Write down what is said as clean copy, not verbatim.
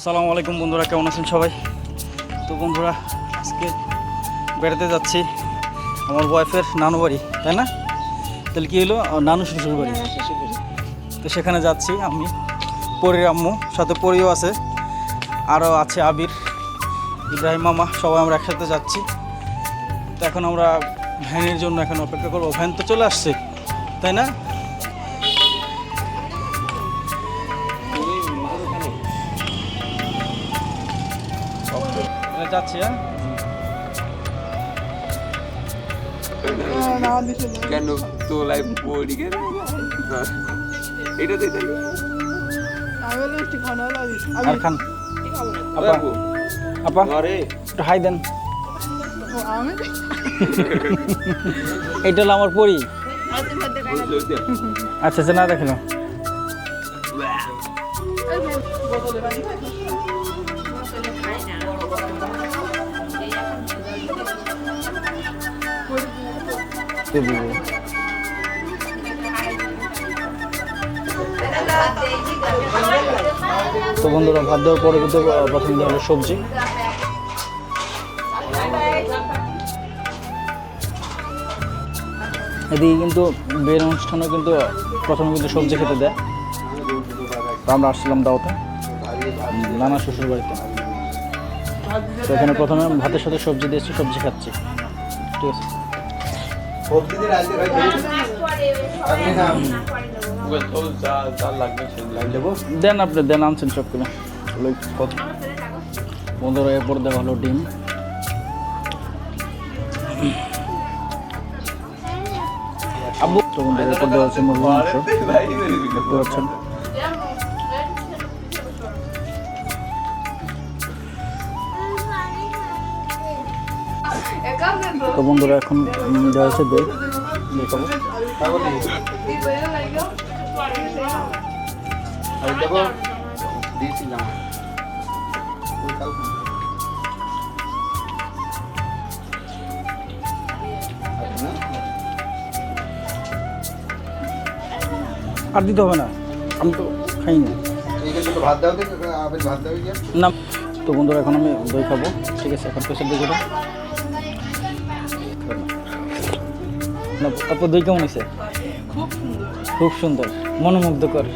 আসসালামু আলাইকুম বন্ধুরা, কেমন আছেন সবাই? তো বন্ধুরা, আজকে বেড়াতে যাচ্ছি আমার ওয়াইফের নানু বাড়ি, তাই না? তাহলে কী হলো, নানু শ্বশুর বাড়ি। তো সেখানে যাচ্ছি আমি, পরীর আম্মু, সাথে পরীও আছে, আরও আছে আবির, ইব্রাহিম মামা, সবাই আমরা একসাথে যাচ্ছি। তো এখন আমরা ভ্যানের জন্য এখন অপেক্ষা করবো। ভ্যান তো চলে আসছে, তাই না? যাচ্ছি। হ্যাঁ, কেন তোলাই পড়ি কেন এটা দিতে আর খান। আপা আপা একটু হাই দেন। এইটা হলো আমার পরি। আচ্ছা আচ্ছা, না দেখলো। তো বন্ধুরা, ভাত দেওয়ার পরে কিন্তু প্রথমে দেওয়া হলো সবজি। এদিকে কিন্তু বিয়ের অনুষ্ঠানে কিন্তু প্রথমে কিন্তু সবজি খেতে দেয়। তো আমরা আসছিলাম দাওতে নানা শ্বশুর বাড়িতে। তো এখানে প্রথমে ভাতের সাথে সবজি দিয়েছি, সবজি খাচ্ছি। ঠিক আছে, দেন আপনি দেন, আনছেন সব কিনা। বন্ধুরা, এরপর দেওয়া হলো ডিম। আব্বু, তো বন্ধুরা, এরপর দেওয়া হচ্ছে মুরগির মাংস। দেখতে পাচ্ছেন। তো বন্ধুরা, এখন দেওয়া হচ্ছে দই। দেখাবো আর দিতে হবে না, আমি তো খাই না। না, তো বন্ধুরা, এখন আমি দই খাবো। ঠিক আছে, এখন পেছন দিকে না। আপনার দই কেমন হয়েছে? খুব সুন্দর, মনোমুগ্ধকর।